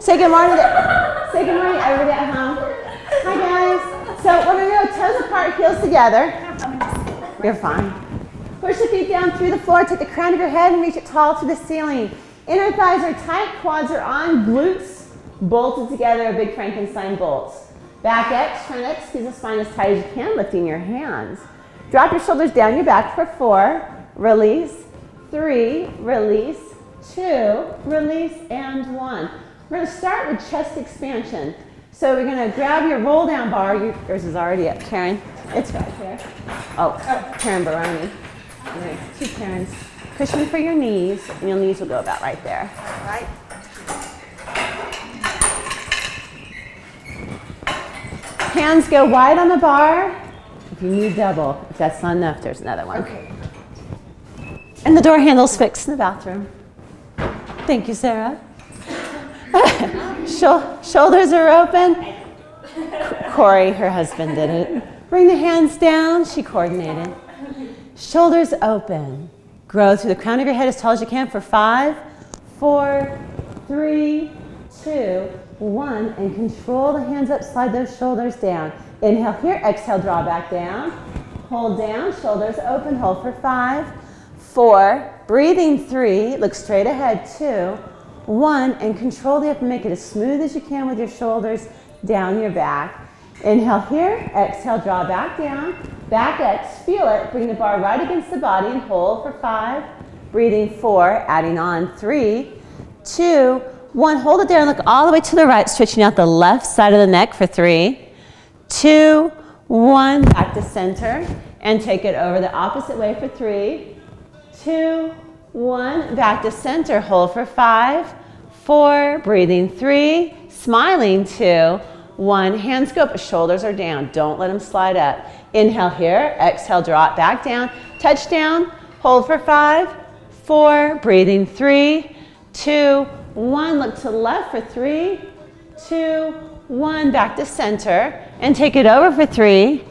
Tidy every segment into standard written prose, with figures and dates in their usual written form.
Say good morning. Say good morning, everybody at home. Hi, guys. So we're going to go toes apart, heels together. You're fine. Push the feet down through the floor. Take the crown of your head and reach it tall to the ceiling. Inner thighs are tight, quads are on, glutes bolted together, a big Frankenstein bolts. Back X, front X, squeeze the spine as tight as you can, lifting your hands. Drop your shoulders down your back for 4, release, 3, release, 2, release, and 1. We're going to start with chest expansion. So we're going to grab your roll down bar. Yours is already up, Karen. It's right there. Oh, Karen Baroni. There's 2 Karens. Cushion for your knees, and your knees will go about right there. All right. Hands go wide on the bar. If you need double, if that's not enough, there's another one. Okay. And the door handle's fixed in the bathroom. Thank you, Sarah. Shoulders are open. Corey, her husband, did it. Bring the hands down. She coordinated. Shoulders open. Grow through the crown of your head as tall as you can for 5, 4, 3, 2, 1. And control the hands up. Slide those shoulders down. Inhale here. Exhale, draw back down. Hold down. Shoulders open. Hold for 5, 4. Breathing 3. Look straight ahead. 2, 1. And control the up and make it as smooth as you can with your shoulders down your back. Inhale here. Exhale, draw back down. Back X, feel it. Bring the bar right against the body and hold for 5. Breathing 4, adding on 3, 2, 1. Hold it there and look all the way to the right, stretching out the left side of the neck for 3, 2, 1. Back to center and take it over the opposite way for 3, 2, 1. Back to center. Hold for 5, 4. Breathing 3, smiling 2, 1. Hands go up, shoulders are down. Don't let them slide up. Inhale here, exhale, draw it back down. Touch down, hold for 5, 4. Breathing 3, 2, 1. Look to the left for 3, 2, 1. Back to center and take it over for 3,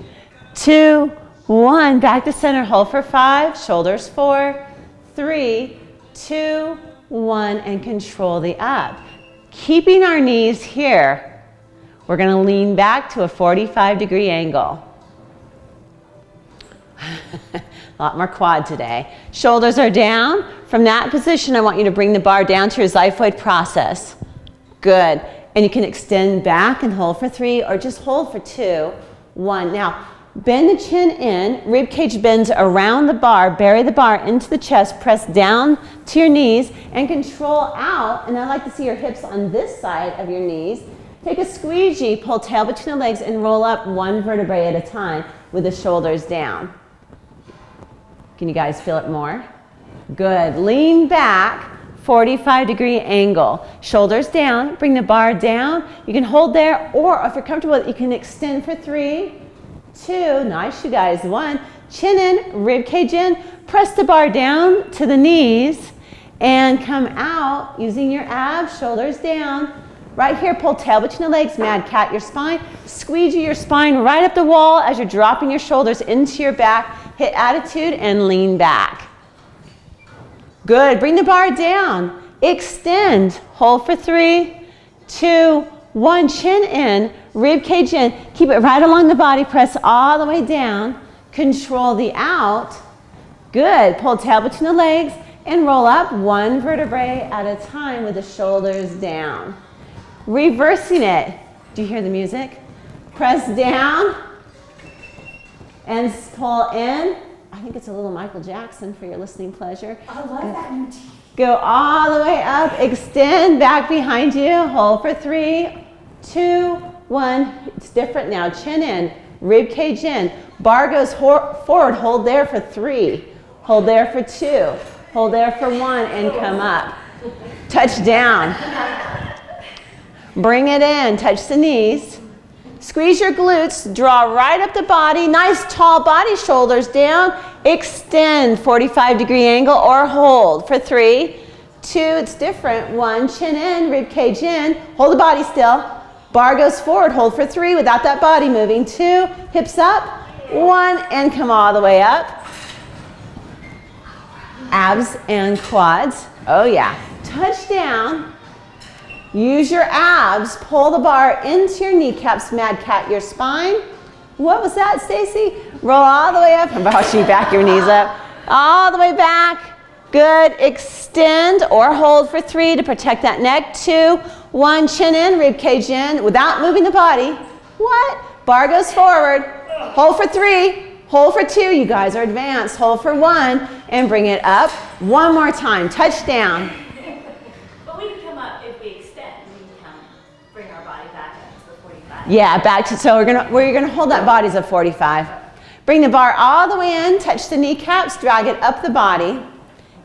2, 1. Back to center, hold for 5. Shoulders 4, 3, 2, 1. And control the up. Keeping our knees here, we're going to lean back to a 45-degree angle. A lot more quad today. Shoulders are down. From that position, I want you to bring the bar down to your xiphoid process. Good. And you can extend back and hold for 3 or just hold for 2, 1. Now, bend the chin in. Rib cage bends around the bar. Bury the bar into the chest. Press down to your knees and control out. And I like to see your hips on this side of your knees. Take a squeegee, pull tail between the legs, and roll up 1 vertebrae at a time with the shoulders down. Can you guys feel it more? Good. Lean back, 45-degree angle. Shoulders down. Bring the bar down. You can hold there, or if you're comfortable, you can extend for 3, 2. Nice, you guys. 1. Chin in, rib cage in. Press the bar down to the knees and come out using your abs, shoulders down. Right here, pull tail between the legs, mad cat your spine. Squeegee your spine right up the wall as you're dropping your shoulders into your back. Hit attitude and lean back. Good. Bring the bar down. Extend. Hold for 3, 2, 1. Chin in, rib cage in. Keep it right along the body. Press all the way down. Control the out. Good. Pull tail between the legs and roll up 1 vertebrae at a time with the shoulders down. Reversing it. Do you hear the music? Press down and pull in. I think it's a little Michael Jackson for your listening pleasure. I love that new team. Go all the way up. Extend back behind you. Hold for 3, 2, 1. It's different now. Chin in. Rib cage in. Bar goes forward. Hold there for 3. Hold there for 2. Hold there for 1 and come up. Touch down. Bring it in. Touch the knees. Squeeze your glutes. Draw right up the body. Nice tall body. Shoulders down. Extend 45-degree angle or hold for 3, 2. It's different. 1. Chin in. Rib cage in. Hold the body still. Bar goes forward. Hold for 3 without that body moving. 2. Hips up. 1. And come all the way up. Abs and quads. Oh yeah. Touch down. Use your abs. Pull the bar into your kneecaps. Mad cat your spine. What was that, Stacy? Roll all the way up. I'm about to back your knees up. All the way back. Good. Extend or hold for 3 to protect that neck. 2, 1, chin in, rib cage in without moving the body. What? Bar goes forward. Hold for 3. Hold for 2. You guys are advanced. Hold for 1 and bring it up. One more time. Touch down. But we can come up if we extend. We can bring our body back up to the 45. Yeah, back to, so where you're gonna hold that body is a 45. Bring the bar all the way in, touch the kneecaps, drag it up the body,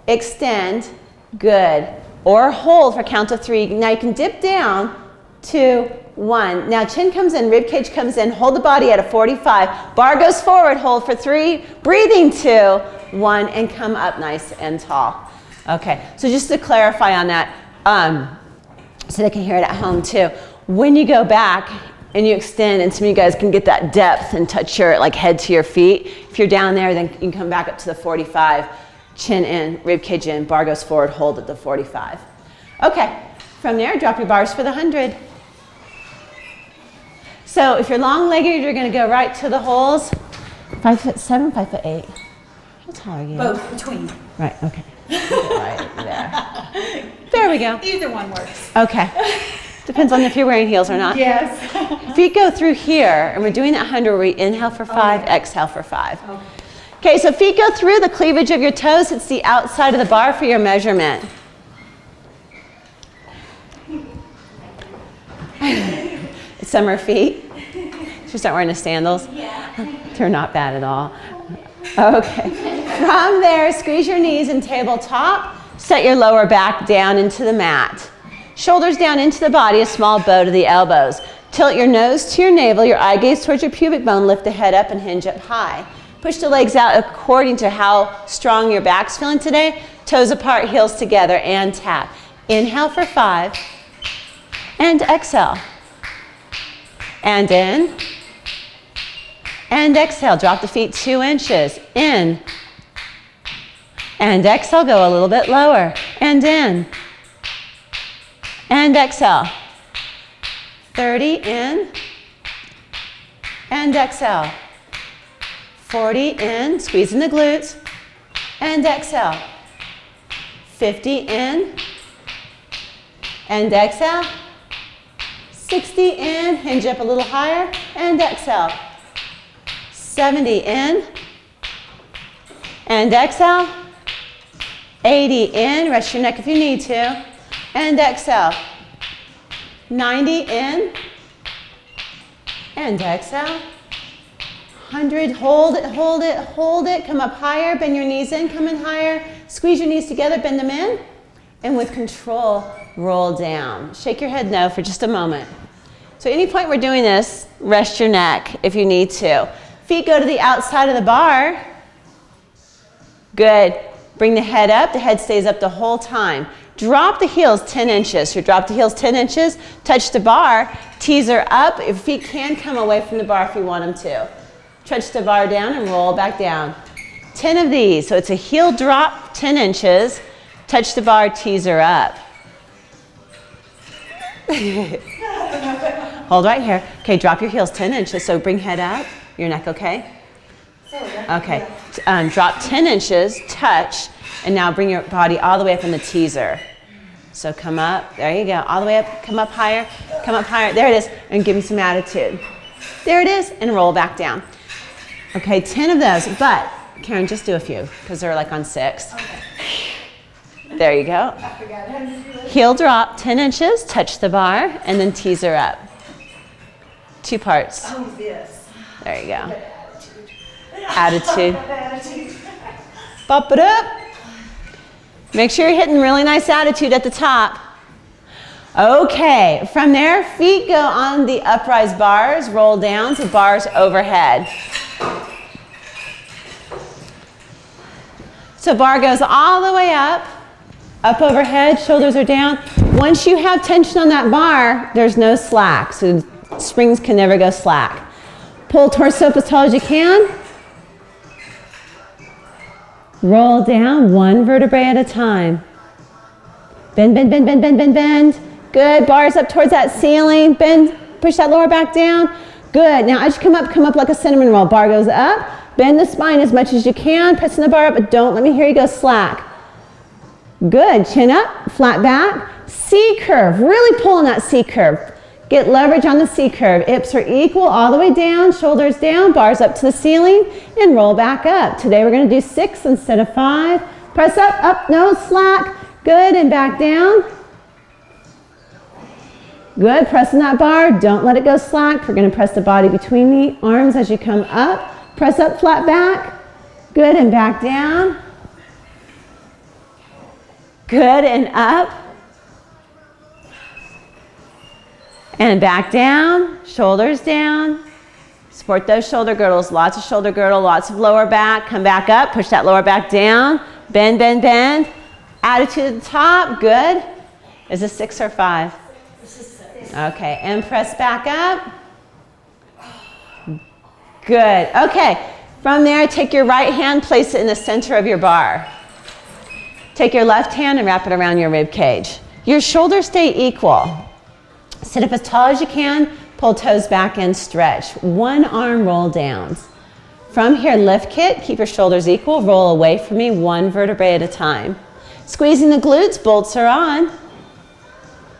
extend, good. Or hold for count of 3. Now you can dip down, 2, 1. Now chin comes in, rib cage comes in, hold the body at a 45. Bar goes forward, hold for 3, breathing 2, 1, and come up nice and tall. Okay, so just to clarify on that, so they can hear it at home too. When you go back and you extend, and some of you guys can get that depth and touch your head to your feet. If you're down there, then you can come back up to the 45. Chin in, rib cage in, bar goes forward, hold at the 45. Okay, from there, drop your bars for the 100. So if you're long-legged, you're gonna go right to the holes. 5'7", 5'8". How tall are you? Both between. Right, okay. Right there. There we go. Either one works. Okay. Depends on if you're wearing heels or not. Yes. Feet go through here, and we're doing that 100 where we inhale for 5, exhale for 5. Okay. Okay, so feet go through the cleavage of your toes. It's the outside of the bar for your measurement. Summer feet. Should we start wearing the sandals? Yeah. They're not bad at all. Okay. From there, squeeze your knees and tabletop. Set your lower back down into the mat. Shoulders down into the body, a small bow to the elbows. Tilt your nose to your navel, your eye gaze towards your pubic bone, lift the head up and hinge up high. Push the legs out according to how strong your back's feeling today. Toes apart, heels together, and tap. Inhale for 5, and exhale. And in, and exhale. Drop the feet 2 inches. In, and exhale. Go a little bit lower. And in, and exhale. 30 in, and exhale. 40 in, squeezing the glutes, and exhale. 50 in, and exhale. 60 in, hinge up a little higher, and exhale. 70 in, and exhale. 80 in, rest your neck if you need to, and exhale. 90 in, and exhale. 100, hold it, hold it, hold it. Come up higher, bend your knees in, come in higher. Squeeze your knees together, bend them in. And with control, roll down. Shake your head no for just a moment. So at any point we're doing this, rest your neck if you need to. Feet go to the outside of the bar. Good. Bring the head up, the head stays up the whole time. Drop the heels 10 inches. So drop the heels 10 inches, touch the bar, teaser up. Your feet can come away from the bar if you want them to. Touch the bar down and roll back down. 10 of these. So it's a heel drop 10 inches. Touch the bar, teaser up. Hold right here. Okay, drop your heels 10 inches. So bring head up. Your neck okay? Okay. Drop 10 inches, touch, and now bring your body all the way up in the teaser. So come up. There you go. All the way up. Come up higher. Come up higher. There it is. And give me some attitude. There it is. And roll back down. Okay, 10 of those, but Karen, just do a few because they're like on 6. Okay. There you go. Heel drop 10 inches, touch the bar, and then teaser up. 2 parts. Oh, this. There you go. Attitude. Bop it up. Make sure you're hitting really nice attitude at the top. Okay, from there, feet go on the uprise bars, roll down to bars overhead. So bar goes all the way up overhead, shoulders are down. Once you have tension on that bar, there's no slack, so springs can never go slack. Pull torso up as tall as you can. Roll down 1 vertebrae at a time. Bend, bend, bend, bend, bend, bend, bend. Good, bars up towards that ceiling. Bend, push that lower back down. Good, now as you come up like a cinnamon roll. Bar goes up, bend the spine as much as you can, pressing the bar up, but don't let me hear you go slack. Good, chin up, flat back. C curve, really pull on that C curve. Get leverage on the C curve. Hips are equal all the way down, shoulders down, bars up to the ceiling, and roll back up. Today we're gonna do 6 instead of 5. Press up, no slack. Good, and back down. Good, pressing that bar, don't let it go slack. We're gonna press the body between the arms as you come up. Press up, flat back. Good, and back down. Good, and up. And back down, shoulders down. Support those shoulder girdles, lots of shoulder girdle, lots of lower back. Come back up, push that lower back down. Bend, bend, bend. Attitude at the top, good. Is this 6 or 5? This is 6. Okay, and press back up. Good, okay. From there, take your right hand, place it in the center of your bar. Take your left hand and wrap it around your rib cage. Your shoulders stay equal. Sit up as tall as you can, pull toes back and stretch. One arm roll downs. From here, lift kick, keep your shoulders equal, roll away from me, one vertebrae at a time. Squeezing the glutes, bolts are on.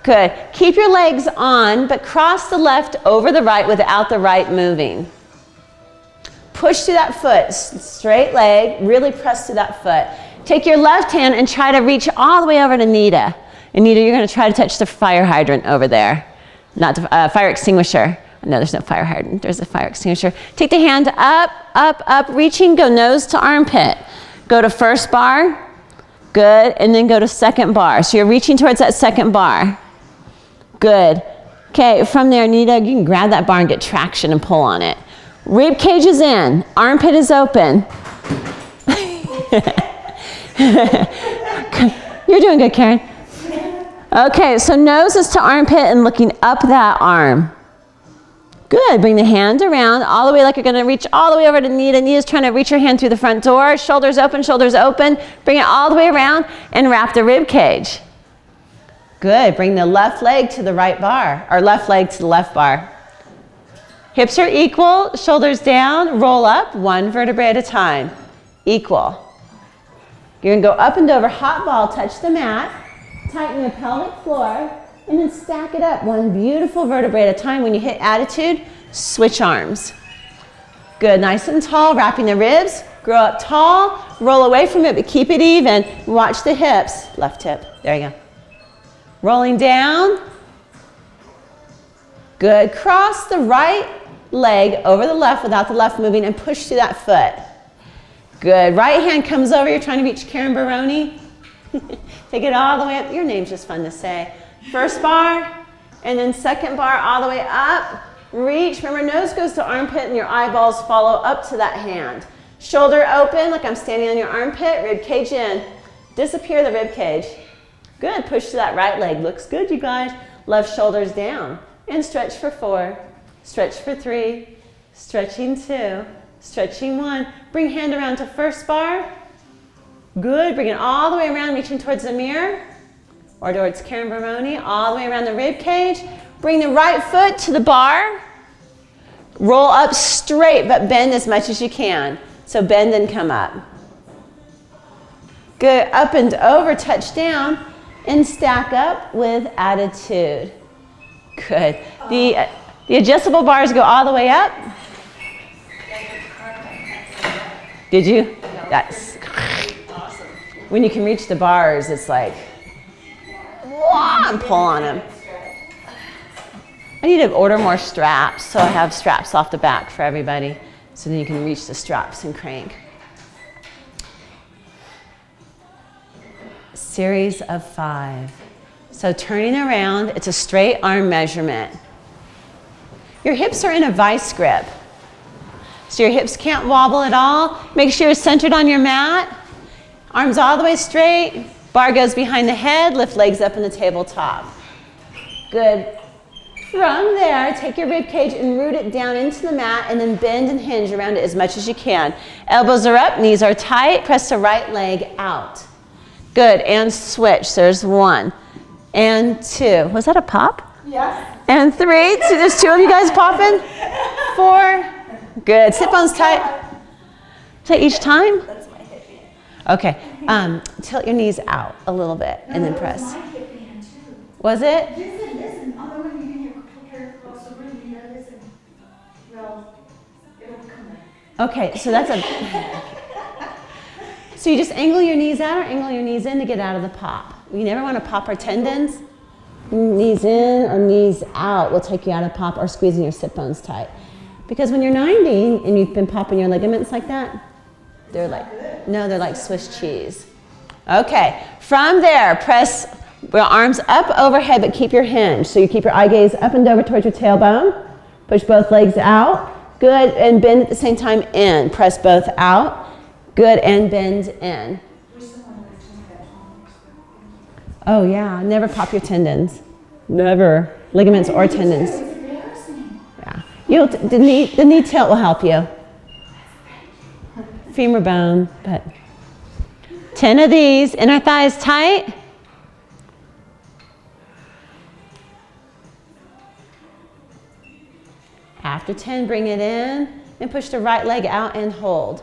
Good, keep your legs on, but cross the left over the right without the right moving. Push through that foot, straight leg, really press through that foot. Take your left hand and try to reach all the way over to Nita. And Nita, you're gonna try to touch the fire hydrant over there. Not the fire extinguisher. No, there's no fire hydrant. There's a fire extinguisher. Take the hand up, up, up, reaching, go nose to armpit. Go to first bar, good, and then go to second bar. So you're reaching towards that second bar. Good. Okay, from there, Nita, you can grab that bar and get traction and pull on it. Rib cage is in, armpit is open. You're doing good, Karen. Okay, so nose is to armpit and looking up that arm. Good, bring the hand around all the way like you're gonna reach all the way over to Nita. Nita's trying to reach her hand through the front door. Shoulders open, bring it all the way around and wrap the rib cage. Good, bring the left leg to the right bar, or left leg to the left bar. Hips are equal, shoulders down, roll up, one vertebrae at a time. Equal. You're gonna go up and over, hot ball, touch the mat, tighten the pelvic floor, and then stack it up, one beautiful vertebrae at a time. When you hit attitude, switch arms. Good, nice and tall, wrapping the ribs, grow up tall, roll away from it, but keep it even. Watch the hips, left hip, there you go. Rolling down. Good, cross the right leg over the left without the left moving and push through that foot. Good, right hand comes over, you're trying to reach Karen Baroni. Take it all the way up, your name's just fun to say. First bar, and then second bar all the way up. Reach, remember nose goes to armpit and your eyeballs follow up to that hand. Shoulder open like I'm standing on your armpit, rib cage in. Disappear the rib cage. Good, push to that right leg. Looks good, you guys. Left shoulder's down. And stretch for 4, stretch for 3, stretching 2, stretching 1. Bring hand around to first bar. Good, bring it all the way around, reaching towards the mirror or towards Karen Baroni, all the way around the rib cage. Bring the right foot to the bar. Roll up straight, but bend as much as you can. So bend and come up. Good, up and over, touch down, and stack up with attitude. Good. The adjustable bars go all the way up. Did you? That's Awesome. when you can reach the bars, it's like, whoa, and pull on them. I need to order more straps, so I have straps off the back for everybody, so then you can reach the straps and crank. Series of 5. So turning around, it's a straight arm measurement. Your hips are in a vice grip. So your hips can't wobble at all. Make sure you're centered on your mat. Arms all the way straight. Bar goes behind the head. Lift legs up in the tabletop. Good. From there, take your rib cage and root it down into the mat and then bend and hinge around it as much as you can. Elbows are up, knees are tight. Press the right leg out. Good, and switch. There's 1. And 2. Was that a pop? Yes. And 3. So there's 2 of you guys popping. 4. Good. Sit bones tight. Say each time? That's my hip band. Okay. Tilt your knees out a little bit and then press. Was it? Listen. Although when you get your hair close to really, listen. Well, it'll come back. Okay, so that's a... So you just angle your knees out or angle your knees in to get out of the pop. We never want to pop our tendons. Knees in or knees out will take you out of pop or squeezing your sit bones tight. Because when you're 90 and you've been popping your ligaments like that, they're like Swiss cheese. Okay, from there, press your arms up overhead, but keep your hinge. So you keep your eye gaze up and over towards your tailbone. Push both legs out. Good, and bend at the same time in. Press both out. Good, and bend in. Oh yeah, never pop your tendons. Never. Ligaments or tendons. Yeah. The knee tilt will help you. Femur bone, but 10 of these. Inner thighs tight. After 10, bring it in and push the right leg out and hold.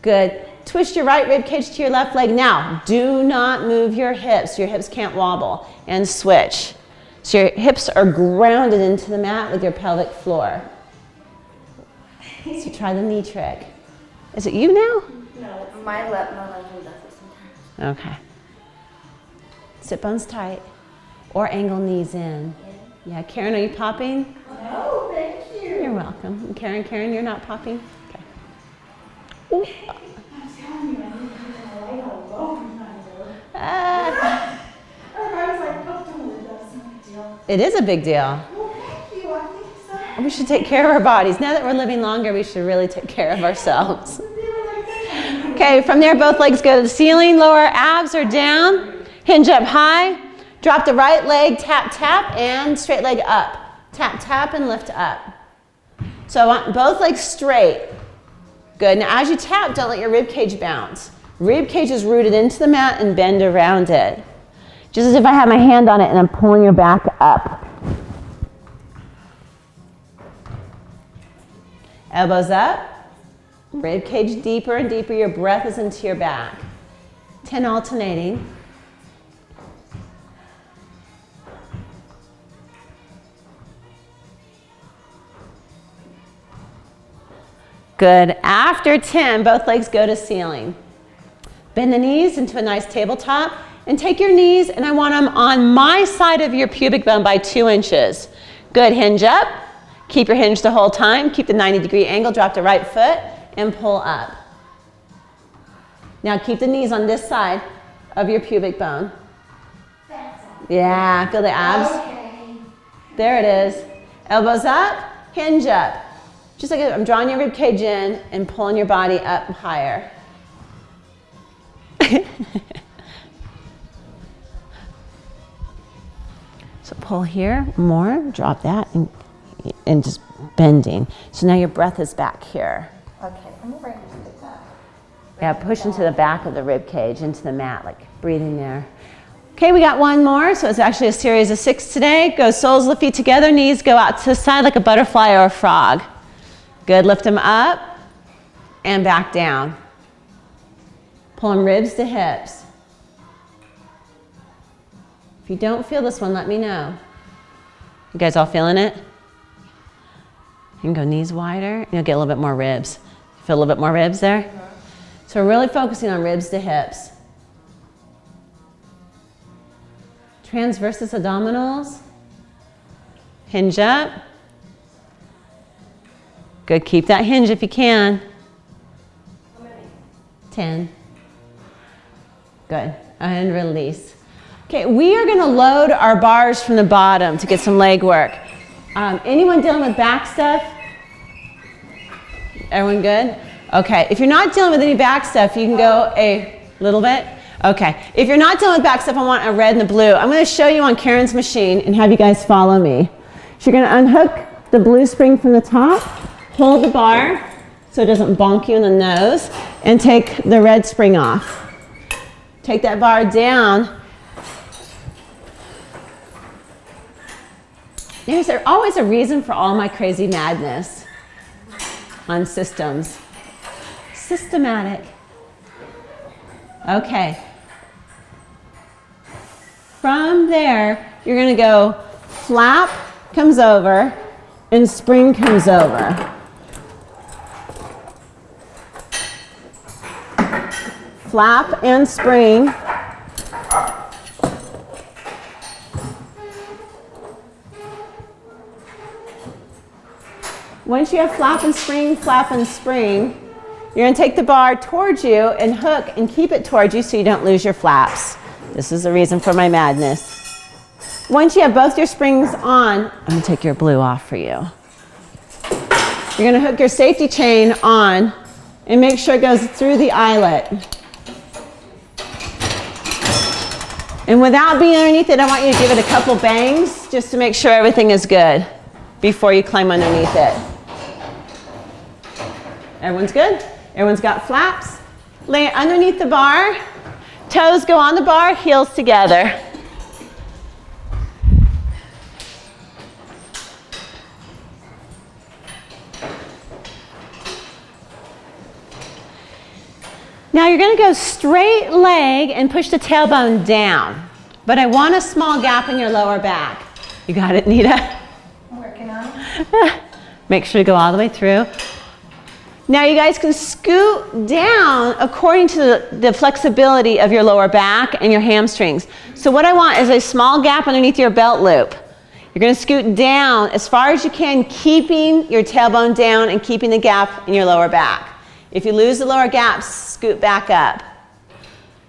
Good. Twist your right rib cage to your left leg. Now, do not move your hips. Your hips can't wobble. And switch. So your hips are grounded into the mat with your pelvic floor. So try the knee trick. Is it you now? No, my left, my leg does it sometimes. Okay. Sit bones tight. Or angle knees in. Yeah, Karen, are you popping? No, thank you. You're welcome. And Karen, you're not popping? Okay. Ooh. I'm telling you, I need to get my light a long time ago. Everybody's like, oh, don't worry, that's no big deal. It is a big deal. Well, thank you, I think so. We should take care of our bodies. Now that we're living longer, we should really take care of ourselves. Okay, from there, both legs go to the ceiling. Lower abs are down. Hinge up high. Drop the right leg, tap, tap, and straight leg up. Tap, tap, and lift up. So I want both legs straight. Good. Now as you tap, don't let your rib cage bounce. Rib cage is rooted into the mat and bend around it. Just as if I have my hand on it and I'm pulling your back up. Elbows up. Rib cage deeper and deeper. Your breath is into your back. 10 alternating. Good. After 10, both legs go to ceiling. Bend the knees into a nice tabletop and take your knees and I want them on my side of your pubic bone by 2 inches. Good. Hinge up. Keep your hinge the whole time. Keep the 90-degree angle. Drop the right foot and pull up. Now keep the knees on this side of your pubic bone. Yeah, feel the abs? Okay. There it is. Elbows up, hinge up. Just like I'm drawing your rib cage in and pulling your body up higher. So pull here, more, drop that, and just bending. So now your breath is back here. Okay, let me bring it to that. Yeah, push into the back of the rib cage, into the mat, like breathing there. Okay, we got one more. So it's actually a series of 6 today. Go soles of the feet together, knees go out to the side like a butterfly or a frog. Good, lift them up and back down. Pulling ribs to hips. If you don't feel this one, let me know. You guys all feeling it? You can go knees wider, and you'll get a little bit more ribs. Feel a little bit more ribs there? So we're really focusing on ribs to hips. Transversus abdominals. Hinge up. Good, keep that hinge if you can. How many? 10. Good, and release. Okay, we are gonna load our bars from the bottom to get some leg work. Anyone dealing with back stuff? Everyone good? Okay, if you're not dealing with any back stuff, you can go a little bit. Okay, if you're not dealing with back stuff, I want a red and a blue. I'm gonna show you on Karen's machine and have you guys follow me. So you're gonna unhook the blue spring from the top, hold the bar so it doesn't bonk you in the nose, and take the red spring off. Take that bar down There's always a reason for all my crazy madness on systems. Systematic. Okay. From there, you're going to go flap comes over and spring comes over. Flap and spring. Once you have flap and spring, you're going to take the bar towards you and hook and keep it towards you so you don't lose your flaps. This is the reason for my madness. Once you have both your springs on, I'm going to take your blue off for you. You're going to hook your safety chain on and make sure it goes through the eyelet. And without being underneath it, I want you to give it a couple bangs just to make sure everything is good before you climb underneath it. Everyone's good? Everyone's got flaps? Lay it underneath the bar. Toes go on the bar, heels together. Now you're going to go straight leg and push the tailbone down. But I want a small gap in your lower back. You got it, Nita? I'm working on it. Make sure to go all the way through. Now you guys can scoot down according to the flexibility of your lower back and your hamstrings. So what I want is a small gap underneath your belt loop. You're going to scoot down as far as you can, keeping your tailbone down and keeping the gap in your lower back. If you lose the lower gap, scoot back up.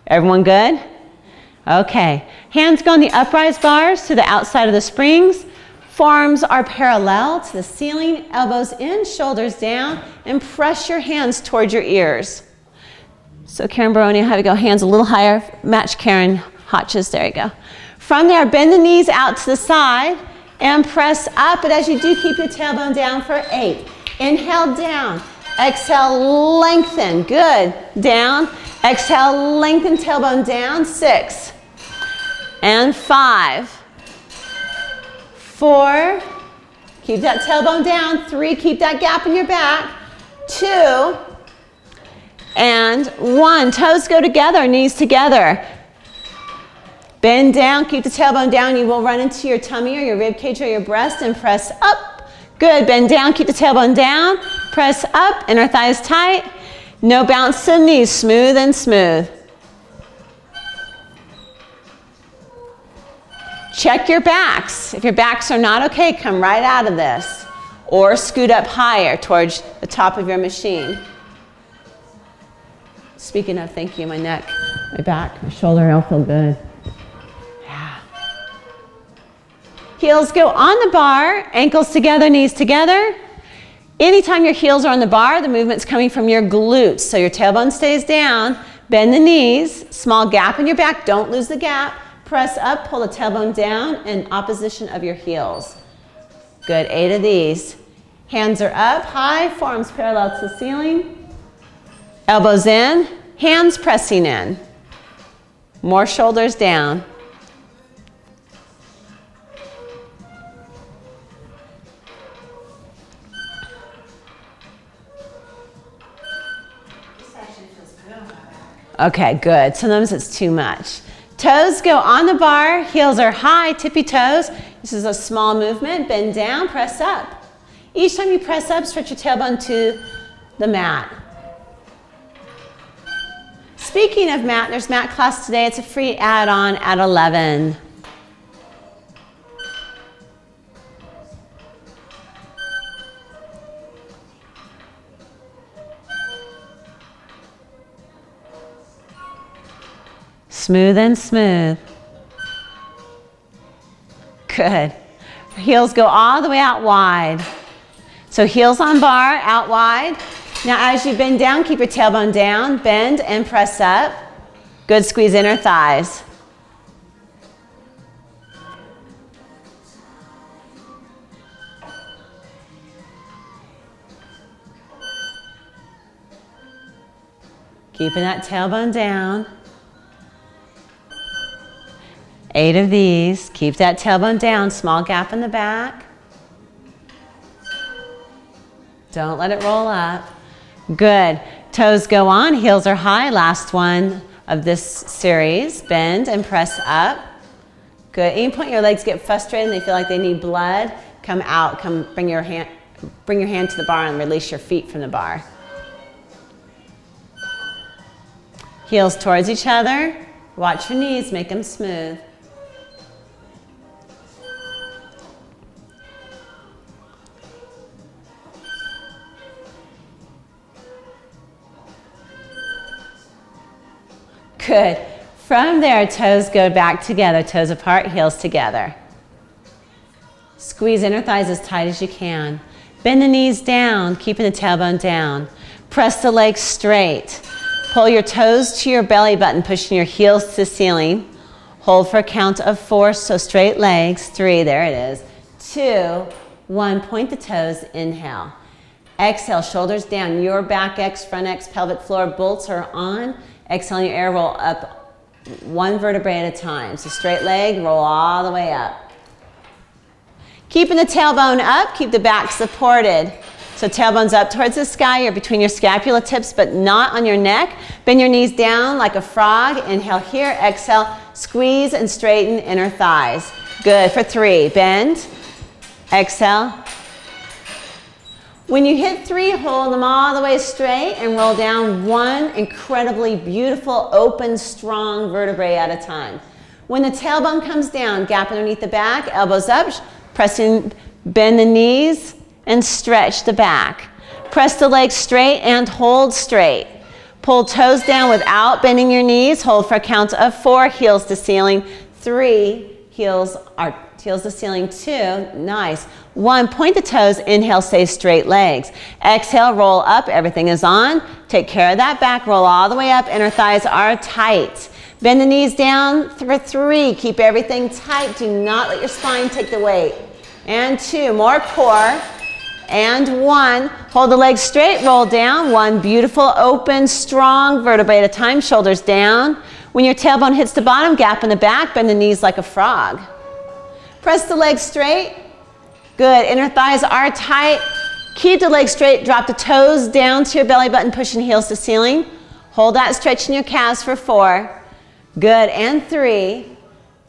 Everyone good? Okay. Hands go on the uprise bars to the outside of the springs. Forearms are parallel to the ceiling, elbows in, shoulders down, and press your hands towards your ears. So Karen Baroni, have you go hands a little higher, match Karen Hotch's, there you go. From there, bend the knees out to the side and press up, but as you do, keep your tailbone down for 8. Inhale, down. Exhale, lengthen, good. Down, exhale, lengthen tailbone down, 6. And 5. 4, keep that tailbone down. 3, keep that gap in your back. 2, and 1. Toes go together, knees together. Bend down, keep the tailbone down. You will run into your tummy or your rib cage or your breast and press up. Good, bend down, keep the tailbone down. Press up, inner thighs tight. No bounce to the knees, smooth and smooth. Check your backs. If your backs are not okay, come right out of this. Or scoot up higher towards the top of your machine. Speaking of, thank you, my neck, my back, my shoulder all feel good. Yeah. Heels go on the bar, ankles together, knees together. Anytime your heels are on the bar, the movement's coming from your glutes. So your tailbone stays down, bend the knees, small gap in your back, don't lose the gap. Press up, pull the tailbone down in opposition of your heels. Good, 8 of these. Hands are up, high, forearms parallel to the ceiling. Elbows in, hands pressing in. More shoulders down. This actually feels good on my back. Okay, good. Sometimes it's too much. Toes go on the bar, heels are high, tippy toes. This is a small movement. Bend down, press up. Each time you press up, stretch your tailbone to the mat. Speaking of mat, there's mat class today. It's a free add-on at 11. Smooth and smooth. Good. Heels go all the way out wide. So heels on bar, out wide. Now as you bend down, keep your tailbone down, bend and press up. Good, squeeze inner thighs. Keeping that tailbone down. 8 of these. Keep that tailbone down, small gap in the back. Don't let it roll up. Good. Toes go on, heels are high. Last one of this series. Bend and press up. Good. Any point your legs get frustrated and they feel like they need blood, come out. Bring your hand to the bar and release your feet from the bar. Heels towards each other. Watch your knees, make them smooth. Good. From there, toes go back together, toes apart, heels together. Squeeze inner thighs as tight as you can. Bend the knees down, keeping the tailbone down. Press the legs straight. Pull your toes to your belly button, pushing your heels to the ceiling. Hold for a count of 4, so straight legs. 3, there it is. 2, 1, point the toes, inhale. Exhale, shoulders down, your back X, front X, pelvic floor, bolts are on. Exhale, your air roll up 1 vertebrae at a time. So straight leg, roll all the way up. Keeping the tailbone up, keep the back supported. So tailbone's up towards the sky, you're between your scapula tips, but not on your neck. Bend your knees down like a frog. Inhale here, exhale, squeeze and straighten inner thighs. Good, for 3, bend, exhale. When you hit 3, hold them all the way straight and roll down 1 incredibly beautiful, open, strong vertebrae at a time. When the tailbone comes down, gap underneath the back, elbows up, pressing, bend the knees, and stretch the back. Press the legs straight and hold straight. Pull toes down without bending your knees. Hold for a count of 4, heels to ceiling. 3, heels to ceiling. 2, nice. 1, point the toes, inhale, stay straight legs. Exhale, roll up, everything is on. Take care of that back, roll all the way up, inner thighs are tight. Bend the knees down for 3, keep everything tight. Do not let your spine take the weight. And 2, more core. And 1, hold the legs straight, roll down. 1, beautiful, open, strong vertebrae at a time, shoulders down. When your tailbone hits the bottom, gap in the back, bend the knees like a frog. Press the legs straight. Good, inner thighs are tight. Keep the legs straight, drop the toes down to your belly button, pushing heels to ceiling. Hold that, stretching your calves for 4. Good, and 3,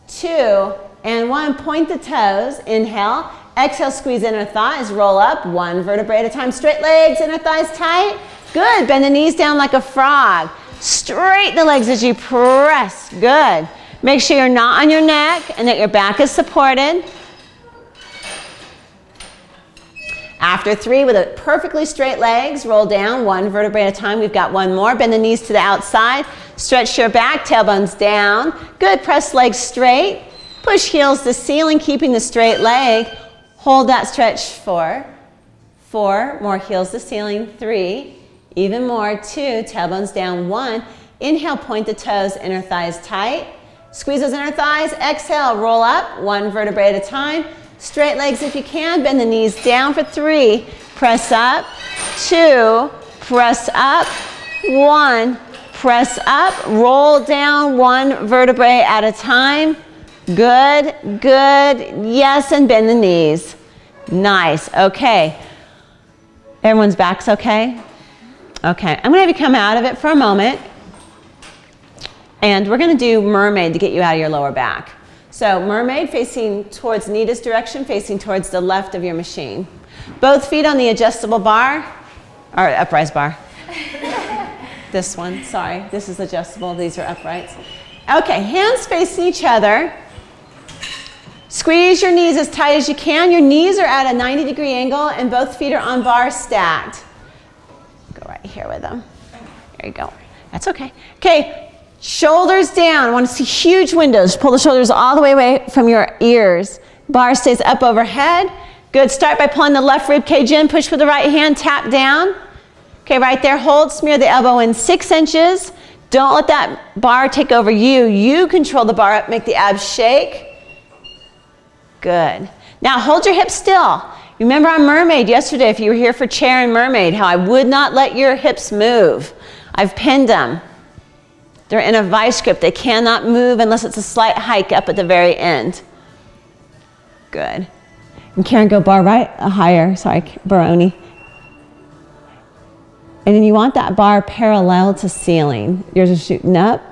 2, and 1, point the toes, inhale. Exhale, squeeze inner thighs, roll up 1 vertebrae at a time. Straight legs, inner thighs tight. Good, bend the knees down like a frog. Straighten the legs as you press, good. Make sure you're not on your neck and that your back is supported. After 3, with a perfectly straight legs, roll down 1 vertebrae at a time. We've got 1 more, bend the knees to the outside. Stretch your back, tailbone's down. Good, press legs straight. Push heels to ceiling, keeping the straight leg. Hold that stretch for 4, more heels to ceiling, 3, even more, 2, tailbones down, 1. Inhale, point the toes, inner thighs tight. Squeeze those inner thighs, exhale, roll up, 1 vertebrae at a time. Straight legs if you can, bend the knees down for 3. Press up, 2, press up, 1, press up, roll down 1 vertebrae at a time. Good, good, yes, and bend the knees. Nice, okay. Everyone's back's okay? Okay, I'm gonna have you come out of it for a moment. And we're gonna do mermaid to get you out of your lower back. So mermaid facing towards Nita's direction, facing towards the left of your machine. Both feet on the adjustable bar, or uprise bar. This one, sorry, this is adjustable, these are uprights. Okay, hands facing each other. Squeeze your knees as tight as you can. Your knees are at a 90-degree angle and both feet are on bars stacked. Go right here with them. There you go. That's okay. Okay, shoulders down. I want to see huge windows. Pull the shoulders all the way away from your ears. Bar stays up overhead. Good, start by pulling the left rib cage in. Push with the right hand, tap down. Okay, right there, hold, smear the elbow in 6 inches. Don't let that bar take over you. You control the bar up, make the abs shake. Good. Now hold your hips still. Remember on Mermaid yesterday, if you were here for chair and Mermaid, how I would not let your hips move. I've pinned them. They're in a vice grip. They cannot move unless it's a slight hike up at the very end. Good. And Karen, go bar right, higher. Sorry, Baroni. And then you want that bar parallel to ceiling. Yours is shooting up.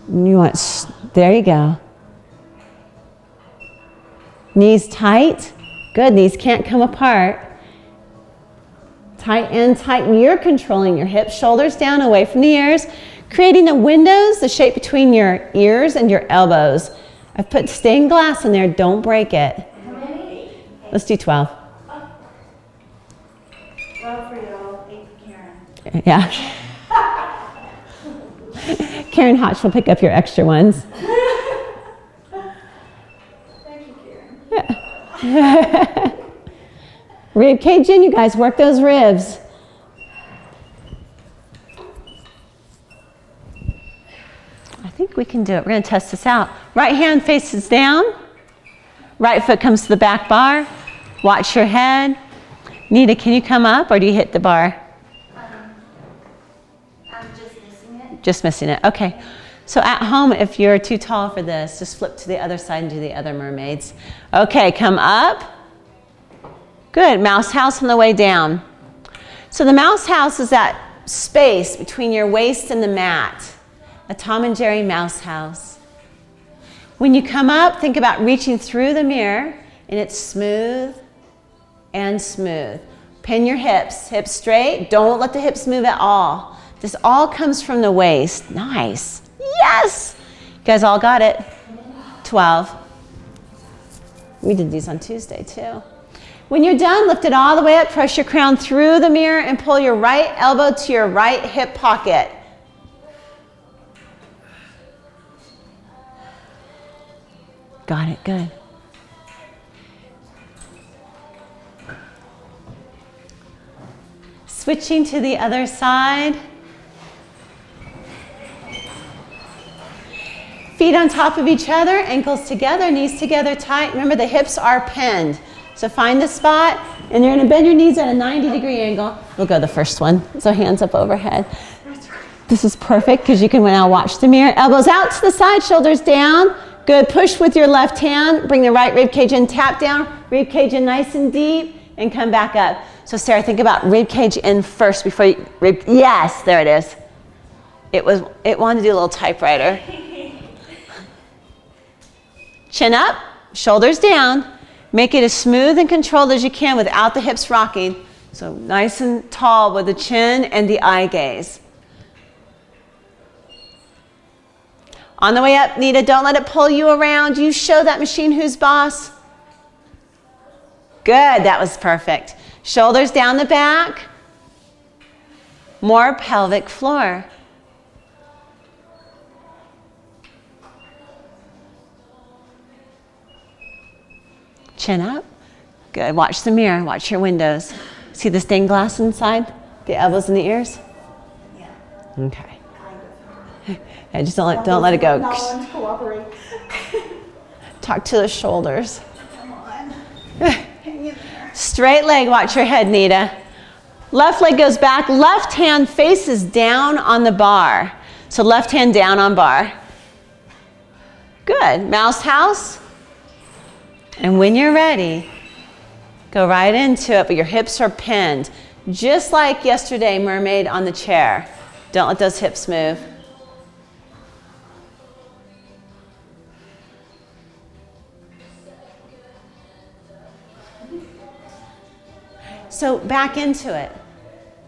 And you want, there you go. Knees tight. Good, knees can't come apart. Tight and tighten. You're controlling your hips, shoulders down, away from the ears, creating the windows, the shape between your ears and your elbows. I've put stained glass in there, don't break it. How many? Let's do 12. 12 for y'all, 8 for Karen. Yeah. Karen Hotch will pick up your extra ones. Thank you, Karen. Yeah. Rib cage in, you guys, work those ribs. I think we can do it. We're going to test this out. Right hand faces down. Right foot comes to the back bar. Watch your head. Nita, can you come up or do you hit the bar? I'm just missing it. Just missing it. Okay. So at home, if you're too tall for this, just flip to the other side and do the other mermaids. Okay, come up. Good. Mouse house on the way down. So the mouse house is that space between your waist and the mat. A Tom and Jerry mouse house. When you come up, think about reaching through the mirror, and it's smooth and smooth. Pin your hips, hips straight. Don't let the hips move at all. This all comes from the waist. Nice. Yes! You guys all got it. 12. We did these on Tuesday too. When you're done, lift it all the way up, press your crown through the mirror and pull your right elbow to your right hip pocket. Got it, good. Switching to the other side. Feet on top of each other, ankles together, knees together tight. Remember, the hips are pinned. So find the spot, and you're going to bend your knees at a 90-degree angle. We'll go the first one. So hands up overhead. This is perfect because you can now watch the mirror. Elbows out to the side, shoulders down. Good. Push with your left hand. Bring the right rib cage in. Tap down. Rib cage in nice and deep, and come back up. So Sarah, think about rib cage in first before you yes, there it is. It wanted to do a little typewriter. Chin up, shoulders down. Make it as smooth and controlled as you can without the hips rocking. So nice and tall with the chin and the eye gaze. On the way up, Nita, don't let it pull you around. You show that machine who's boss. Good, that was perfect. Shoulders down the back. More pelvic floor. Chin up. Good. Watch the mirror. Watch your windows. See the stained glass inside? The elbows and the ears? Yeah. Okay. Yeah, just don't let it go. Not one to cooperate. Talk to the shoulders. Come on. Hang in there. Straight leg. Watch your head, Nita. Left leg goes back. Left hand faces down on the bar. So left hand down on bar. Good. Mouse house. And when you're ready, go right into it, but your hips are pinned. Just like yesterday, mermaid on the chair. Don't let those hips move. So back into it.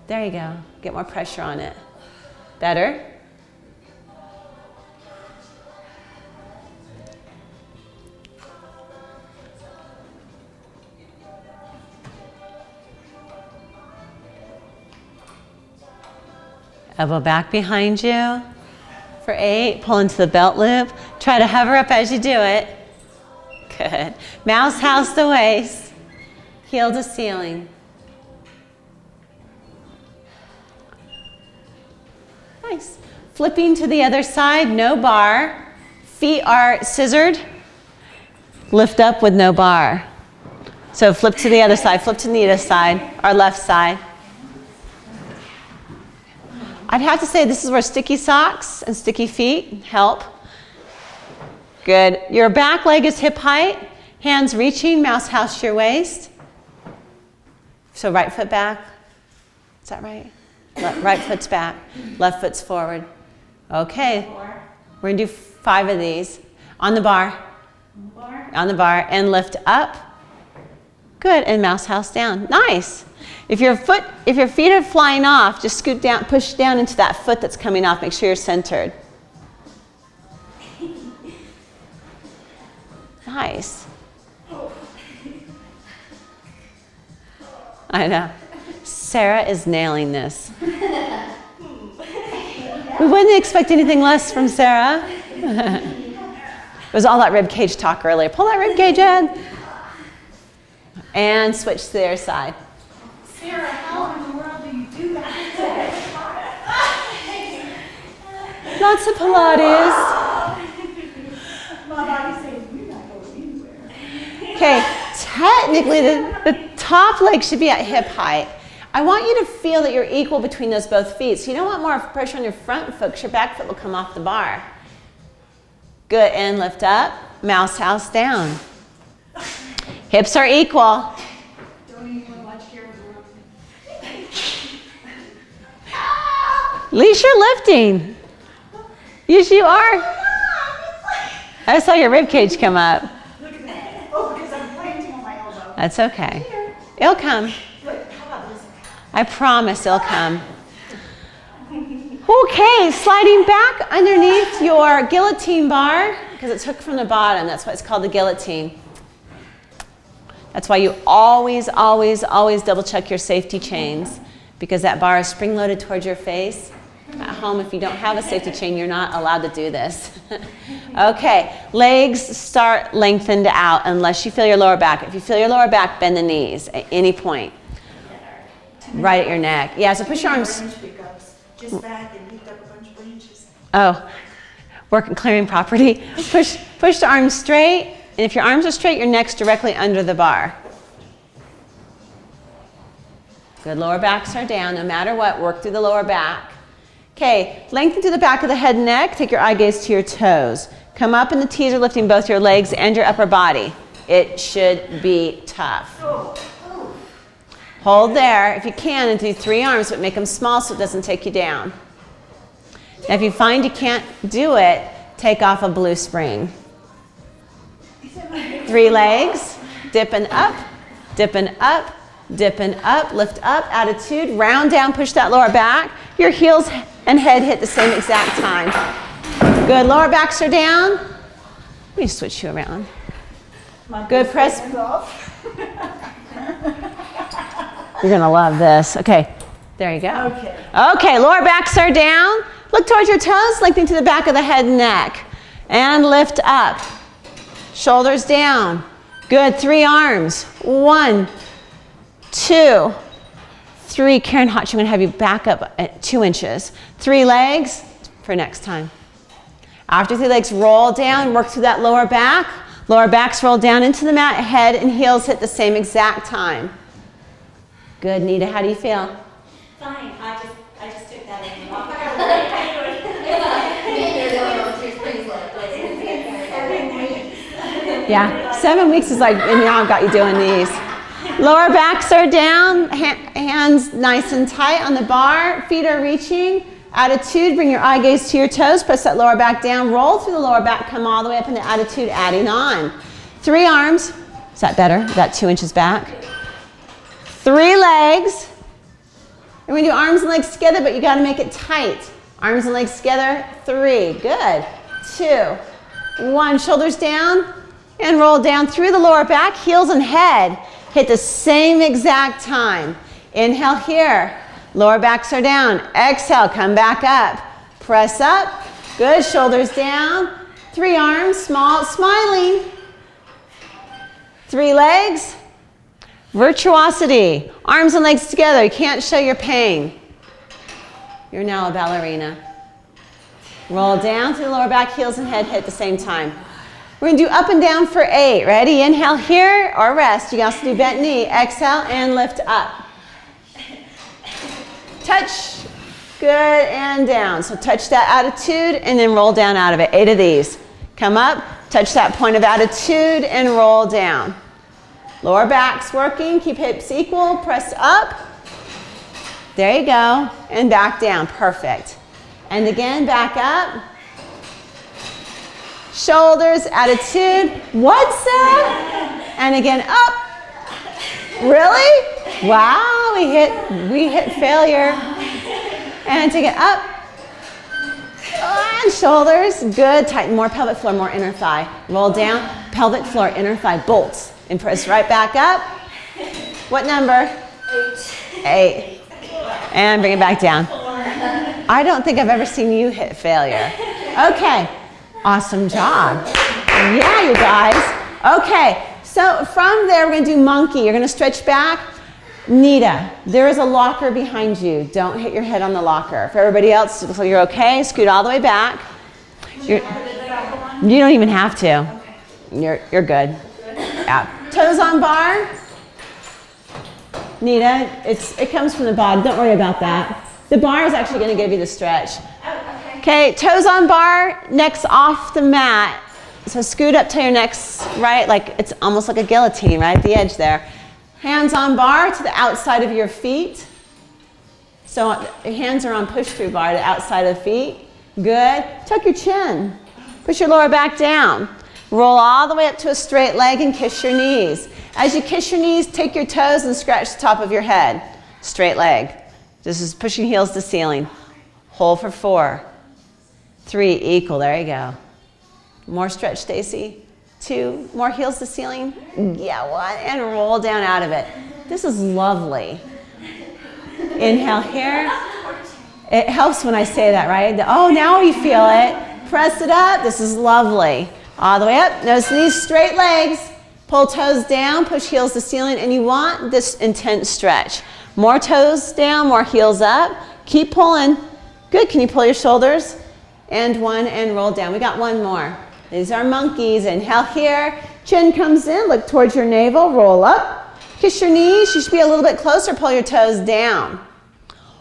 There you go. Get more pressure on it. Better? Elbow back behind you for 8. Pull into the belt loop. Try to hover up as you do it. Good. Mouse house the waist. Heel to ceiling. Nice. Flipping to the other side, no bar. Feet are scissored. Lift up with no bar. So flip to the other side. Flip to Nita's side, our left side. I'd have to say this is where sticky socks and sticky feet help. Good. Your back leg is hip height. Hands reaching, mouse house to your waist. So right foot back. Is that right? Right foot's back. Left foot's forward. Okay. 4. We're going to do 5 of these. On the bar. Bar. On the bar. And lift up. Good. And mouse house down. Nice. If your feet are flying off, just scoot down, push down into that foot that's coming off. Make sure you're centered. Nice. I know. Sarah is nailing this. We wouldn't expect anything less from Sarah. It was all that rib cage talk earlier. Pull that rib cage in. And switch to the other side. Sarah, how in the world do you do that? Lots of Pilates. My body's saying, you're not going anywhere. Okay, technically the top leg should be at hip height. I want you to feel that you're equal between those both feet. So you don't want more pressure on your front foot because your back foot will come off the bar. Good, and lift up, mouse house down. Hips are equal. Don't even watch Carol's work. At least you're lifting. Yes, you are. I saw your rib cage come up. Look at that. Oh, because I'm planting on my elbow. That's okay. It'll come. Look, how about this? I promise it'll come. Okay, sliding back underneath your guillotine bar, because it's hooked from the bottom. That's why it's called the guillotine. That's why you always, always, always double check your safety chains, because that bar is spring loaded towards your face. At home, if you don't have a safety chain, you're not allowed to do this. Okay, legs start lengthened out unless you feel your lower back. If you feel your lower back, bend the knees at any point. Right at your neck. Yeah, so push your arms. Branch pickups. Just back and picked up a bunch of branches. Oh, work clearing property. Push the arms straight. And if your arms are straight, your neck's directly under the bar. Good, lower backs are down. No matter what, work through the lower back. Okay, lengthen to the back of the head and neck. Take your eye gaze to your toes. Come up in the teaser, lifting both your legs and your upper body. It should be tough. Hold there if you can and do 3 arms, but make them small so it doesn't take you down. Now, if you find you can't do it, take off a blue spring. 3 legs, dipping up, dipping up, dipping up, lift up, attitude, round down, push that lower back. Your heels and head hit the same exact time. Good, lower backs are down. Let me switch you around. Good, press. You're gonna love this. Okay, there you go. Okay, lower backs are down. Look towards your toes, lengthen to the back of the head and neck. And lift up. Shoulders down. Good, 3 arms. 1, 2, 3. Karen Hotch, I'm gonna have you back up at 2 inches. 3 legs for next time. After 3 legs, roll down, work through that lower back. Lower backs roll down into the mat, head and heels hit the same exact time. Good, Nita, how do you feel? Fine. I just took that in. Yeah, 7 weeks is like, and now I've got you doing these. Lower backs are down, hands nice and tight on the bar, feet are reaching. Attitude, bring your eye gaze to your toes, press that lower back down, roll through the lower back, come all the way up into attitude, adding on. 3 arms, is that better? Is that 2 inches back? 3 legs. And we do arms and legs together, but you gotta make it tight. Arms and legs together, 3, good. 2, 1, shoulders down, and roll down through the lower back, heels and head. Hit the same exact time. Inhale here, lower backs are down. Exhale, come back up. Press up, good, shoulders down. 3 arms, small, smiling. 3 legs. Virtuosity, arms and legs together. You can't show your pain. You're now a ballerina. Roll down through the lower back, heels and head hit at the same time. We're gonna do up and down for 8. Ready? Inhale here or rest. You can also do bent knee. Exhale and lift up. Touch, good, and down. So touch that attitude and then roll down out of it. 8 of these. Come up, touch that point of attitude and roll down. Lower back's working, keep hips equal, press up. There you go. And back down. Perfect. And again, back up. Shoulders, attitude. What's that? And again, up. Really? Wow, we hit failure. And take it up. And shoulders. Good. Tighten more pelvic floor, more inner thigh. Roll down. Pelvic floor, inner thigh. Bolts. And press right back up. What number? 8. 8. And bring it back down. I don't think I've ever seen you hit failure. Okay. Awesome job. Yeah, you guys. Okay. So from there, we're going to do monkey. You're going to stretch back. Nita, there is a locker behind you. Don't hit your head on the locker. For everybody else, so you're okay, scoot all the way back. You don't even have to. You're good. Yeah. Toes on bar. Nita, it comes from the bottom. Don't worry about that. The bar is actually going to give you the stretch. Okay, toes on bar, necks off the mat. So scoot up till your neck's right, like it's almost like a guillotine right at the edge there. Hands on bar to the outside of your feet. So hands are on push-through bar to the outside of the feet. Good. Tuck your chin. Push your lower back down. Roll all the way up to a straight leg and kiss your knees. As you kiss your knees, take your toes and scratch the top of your head. Straight leg. This is pushing heels to ceiling. Hold for 4. 3, equal. There you go. More stretch, Stacy. 2, more heels to ceiling. Yeah, 1, and roll down out of it. This is lovely. Inhale here. It helps when I say that, right? Oh, now you feel it. Press it up. This is lovely. All the way up. Nose to knees, straight legs. Pull toes down, push heels to ceiling, and you want this intense stretch. More toes down, more heels up. Keep pulling. Good. Can you pull your shoulders? And 1, and roll down. We got 1 more. These are monkeys. Inhale here. Chin comes in. Look towards your navel. Roll up. Kiss your knees. You should be a little bit closer. Pull your toes down.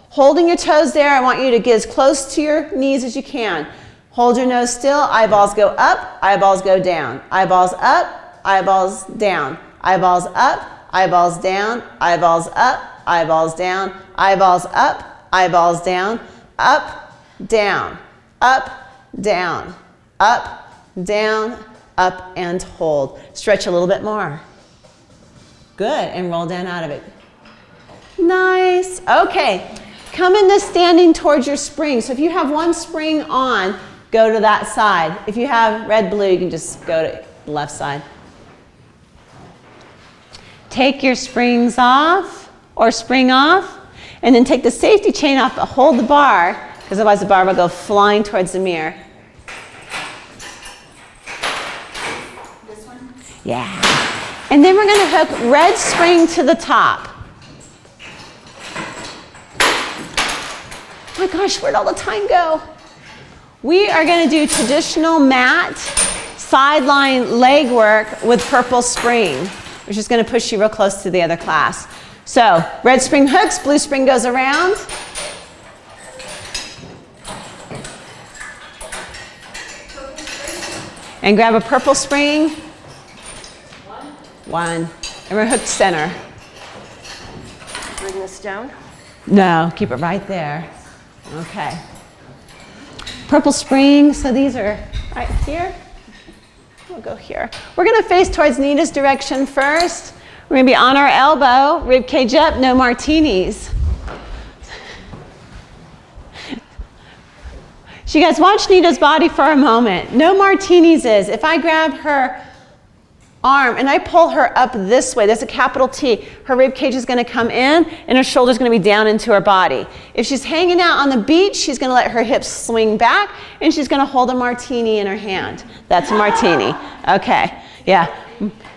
Holding your toes there, I want you to get as close to your knees as you can. Hold your nose still. Eyeballs go up. Eyeballs go down. Eyeballs up. Eyeballs down. Eyeballs up. Eyeballs down. Eyeballs up. Eyeballs down. Eyeballs up. Eyeballs down. Up, down. Up, down. Up, down, up, and hold. Stretch a little bit more. Good, and roll down out of it. Nice. Okay, come into standing towards your spring. So if you have one spring on, go to that side. If you have red, blue, you can just go to the left side. Take your springs off, or spring off, and then take the safety chain off, but hold the bar, because otherwise the bar will go flying towards the mirror. Yeah. And then we're going to hook red spring to the top. Oh my gosh, where'd all the time go? We are going to do traditional mat sideline leg work with purple spring, which is going to push you real close to the other class. So red spring hooks, blue spring goes around. And grab a purple spring. 1. And we're hooked center. Bring this down. No, keep it right there. Okay. Purple spring, so these are right here. We'll go here. We're going to face towards Nita's direction first. We're going to be on our elbow, rib cage up, no martinis. So you guys watch Nita's body for a moment. No martinis is, if I grab her arm and I pull her up this way, there's a capital T, her rib cage is going to come in and her shoulder's going to be down into her body. If she's hanging out on the beach, she's going to let her hips swing back and she's going to hold a martini in her hand. That's a martini. Okay, yeah.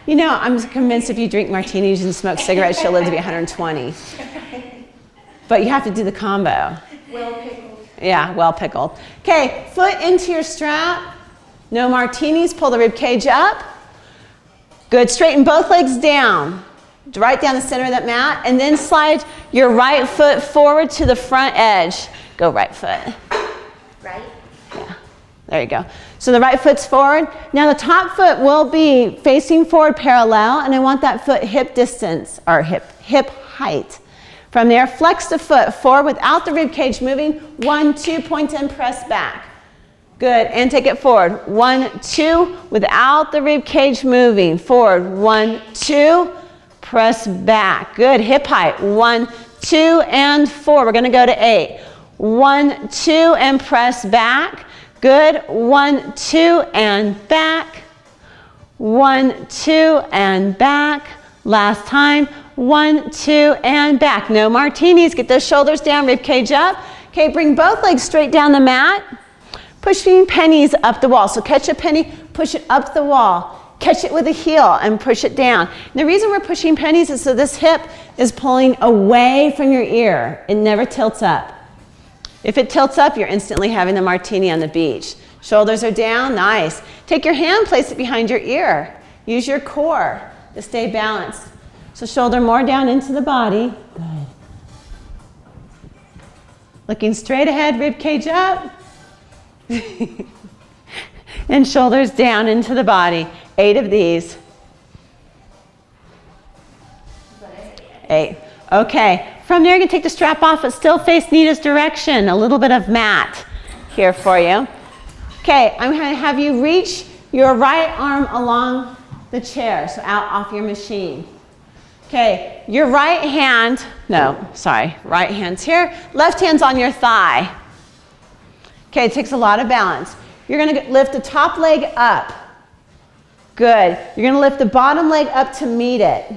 You know, I'm convinced if you drink martinis and smoke cigarettes, she'll live to be 120. But you have to do the combo. Well pickled. Yeah, well pickled. Okay, foot into your strap. No martinis, pull the rib cage up. Good, straighten both legs down, right down the center of that mat, and then slide your right foot forward to the front edge. Go right foot. Right? Yeah, there you go. So the right foot's forward. Now the top foot will be facing forward parallel, and I want that foot hip distance, or hip height From there, flex the foot forward without the rib cage moving. 1, 2, point and press back. Good, and take it forward. 1, 2, without the rib cage moving. Forward, 1, 2, press back. Good, hip height. 1, 2, and 4. We're gonna go to 8. 1, 2, and press back. Good, 1, 2, and back. 1, 2, and back. Last time, 1, 2, and back. No martinis, get those shoulders down, rib cage up. Okay, bring both legs straight down the mat. Pushing pennies up the wall. So catch a penny, push it up the wall. Catch it with a heel and push it down. And the reason we're pushing pennies is so this hip is pulling away from your ear. It never tilts up. If it tilts up, you're instantly having the martini on the beach. Shoulders are down, nice. Take your hand, place it behind your ear. Use your core to stay balanced. So shoulder more down into the body. Good. Looking straight ahead, rib cage up. And shoulders down into the body. 8 of these. 8. Okay. From there, you can take the strap off, but still face Nita's direction. A little bit of mat here for you. Okay, I'm going to have you reach your right arm along the chair, so out off your machine. Okay, your right hand, right hand's here, left hand's on your thigh. Okay, it takes a lot of balance. You're going to lift the top leg up. Good. You're going to lift the bottom leg up to meet it.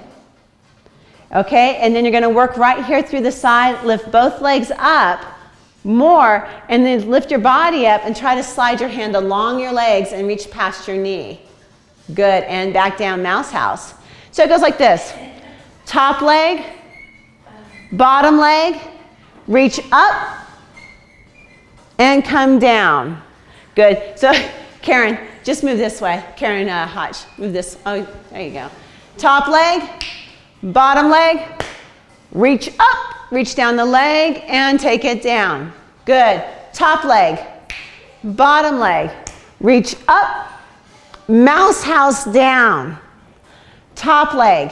Okay, and then you're going to work right here through the side, lift both legs up more, and then lift your body up and try to slide your hand along your legs and reach past your knee. Good, and back down, mouse house. So it goes like this. Top leg, bottom leg, reach up, and come down. Good. So, Karen, just move this way. Karen Hodge, move this. Oh, there you go. Top leg, bottom leg, reach up, reach down the leg, and take it down. Good. Top leg, bottom leg, reach up, mouse house down. Top leg,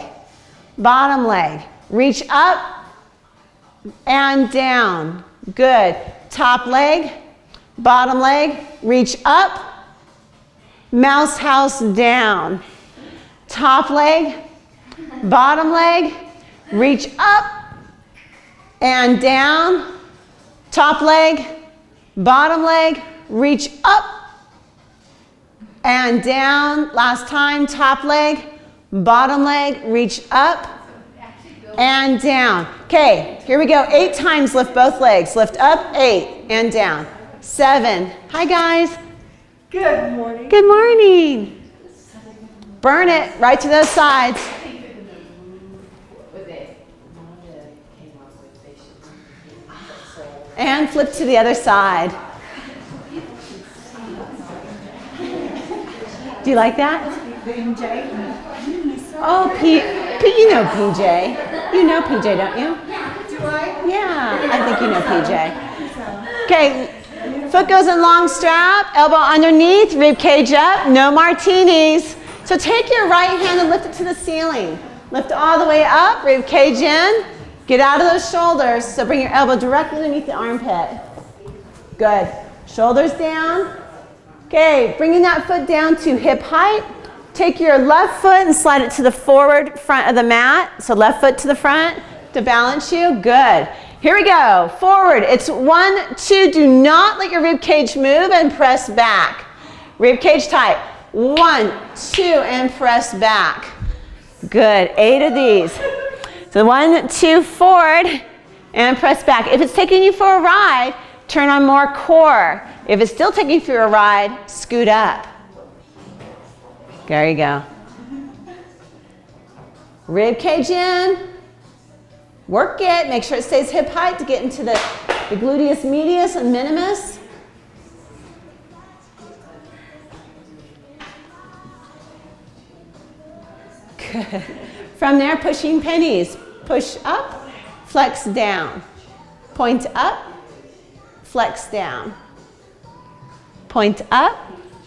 bottom leg, reach up and down. Good. Top leg, bottom leg, reach up, mouse house down. Top leg, bottom leg, reach up and down. Top leg, bottom leg, reach up and down. Last time, top leg, bottom leg, reach up and down. Okay, here we go. 8 times, lift both legs. Lift up, 8, and down. 7. Hi, guys. Good morning. Good morning. Burn it right to those sides. And flip to the other side. Do you like that? Oh, you know PJ. You know PJ, don't you? Do I? Yeah, I think you know PJ. Okay, foot goes in long strap, elbow underneath, rib cage up, no martinis. So take your right hand and lift it to the ceiling. Lift all the way up, rib cage in. Get out of those shoulders. So bring your elbow directly underneath the armpit. Good. Shoulders down. Okay, bringing that foot down to hip height. Take your left foot and slide it to the forward front of the mat. So left foot to the front to balance you. Good. Here we go. Forward. It's 1, 2. Do not let your rib cage move and press back. Rib cage tight. 1, 2, and press back. Good. 8 of these. So 1, 2, forward, and press back. If it's taking you for a ride, turn on more core. If it's still taking you for a ride, scoot up. There you go. Rib cage in. Work it. Make sure it stays hip height to get into the gluteus medius and minimus. Good. From there, pushing pennies. Push up, flex down. Point up, flex down. Point up,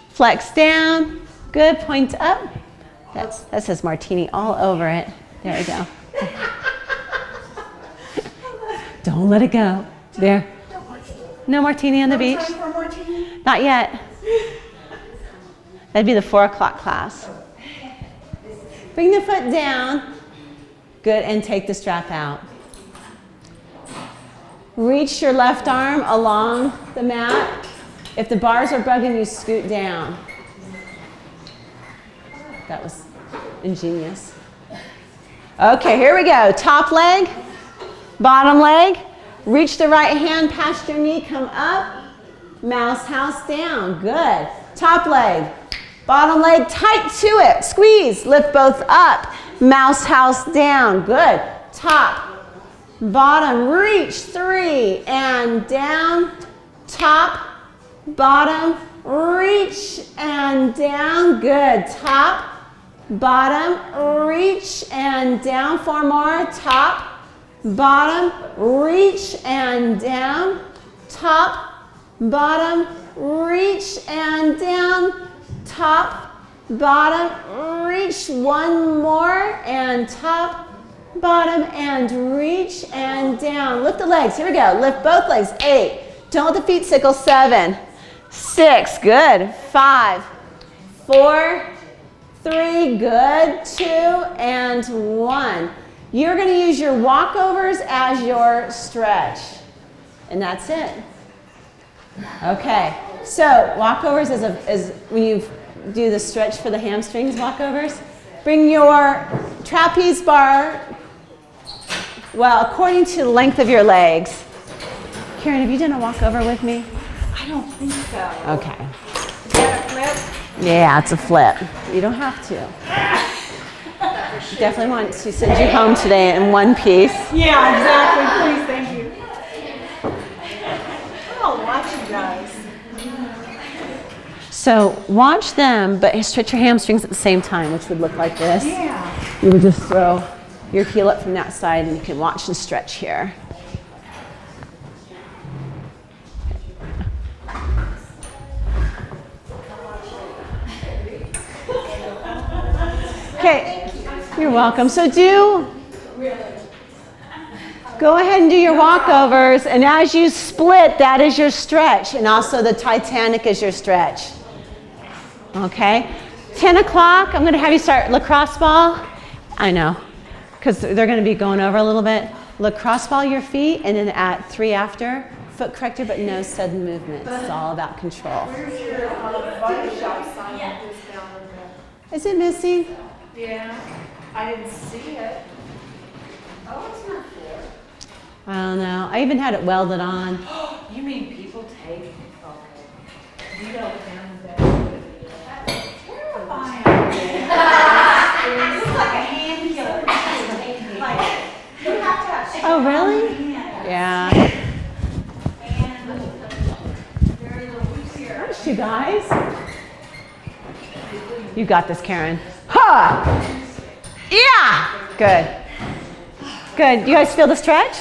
flex down. Good, point up. That says martini all over it. There we go. Don't let it go. There. No martini on the beach. Time for a martini? Not yet. That'd be the 4 o'clock class. Bring the foot down. Good, and take the strap out. Reach your left arm along the mat. If the bars are bugging you, scoot down. That was ingenious. Okay, here we go. Top leg, bottom leg. Reach the right hand past your knee, come up. Mouse house down, good. Top leg, bottom leg tight to it. Squeeze, lift both up. Mouse house down, good. Top, bottom, reach, 3, and down. Top, bottom, reach, and down, good. Top, bottom, reach, and down. 4 more. Top, bottom, reach, and down. Top, bottom, reach, and down. Top, bottom, reach. 1 more, and top, bottom, and reach, and down. Lift the legs. Here we go. Lift both legs. 8. Don't let the feet sickle. 7, 6. Good. 5, 4, 3. Good. 2, and 1. You're going to use your walkovers as your stretch. And that's it. Okay. So walkovers is when you do the stretch for the hamstrings walkovers. Bring your trapeze bar, well, according to the length of your legs. Karen, have you done a walkover with me? I don't think so. Okay. Is that a flip? Yeah, it's a flip. You don't have to. Definitely want to send you home today in one piece. Yeah, exactly. Please, thank you. I'll watch you guys. So watch them, but stretch your hamstrings at the same time, which would look like this. Yeah. You would just throw your heel up from that side, and you can watch and stretch here. Okay, you're welcome. So go ahead and do your walkovers, and as you split, that is your stretch, and also the Titanic is your stretch. Okay, 10 o'clock, I'm going to have you start lacrosse ball. I know, because they're going to be going over a little bit. Lacrosse ball your feet, and then at 3 after, foot corrector, but no sudden movement. It's all about control. Where's your body shop sign that goes down on the... Is it missing? Yeah, I didn't see it. Oh, it's not there. I don't know. I even had it welded on. You mean people take? Okay. You don't have that. That's terrifying. It looks like a hand killer. Like, you have to have... Oh, really? Yeah. Thanks, you guys. You got this, Karen. Ha! Yeah! Good. Good. You guys feel the stretch?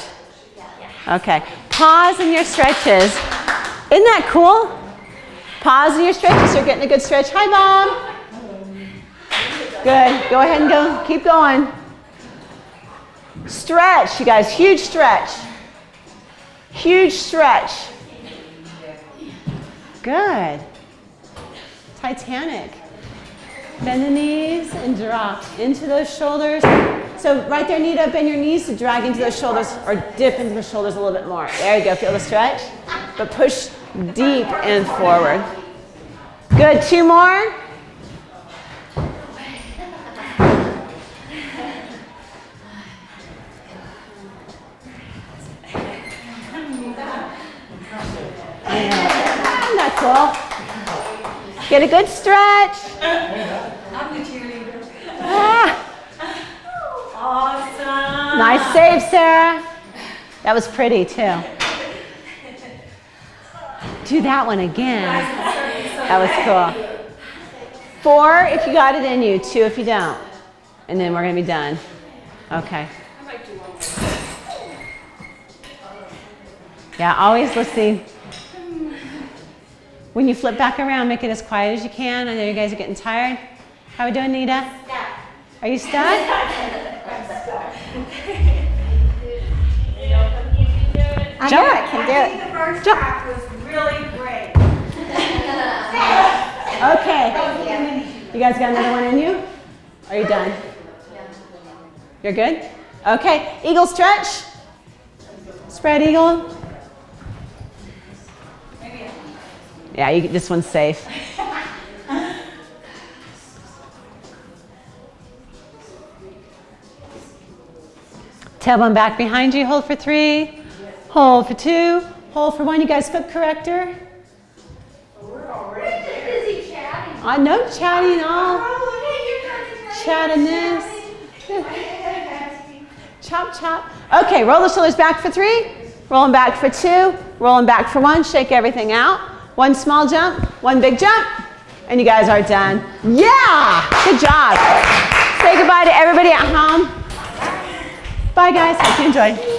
Okay. Pause in your stretches. Isn't that cool? Pause in your stretches. You're getting a good stretch. Hi, Bob. Good. Go ahead and go. Keep going. Stretch, you guys. Huge stretch. Huge stretch. Good. Titanic. Bend the knees and drop into those shoulders. So right there, knee to bend your knees to drag into those shoulders or dip into the shoulders a little bit more. There you go. Feel the stretch. But push deep and forward. Good. 2 more. Isn't that cool? Get a good stretch. I'm the cheerleader. Ah. Awesome. Nice save, Sarah. That was pretty, too. Do that one again. That was cool. 4 if you got it in you, 2 if you don't. And then we're going to be done. Okay. Yeah, always listening. When you flip back around, make it as quiet as you can. I know you guys are getting tired. How are we doing, Nita? Are you stuck? I Jump. know I can do I it. think the first Jump. half was really great. Okay. You guys got another one in you? Are you done? You're good? Okay. Eagle stretch. Spread eagle. Yeah, this one's safe. Tailbone back behind you. Hold for 3. Hold for 2. Hold for 1. You guys, foot corrector. Busy chatting. I know chatting all. Chatting this. Chop, chop. Okay, roll the shoulders back for 3. Rolling back for 2. Rolling back for 1. Shake everything out. 1 small jump. 1 big jump. And you guys are done. Yeah! Good job. Say goodbye to everybody at home. Bye, guys. Hope you enjoyed.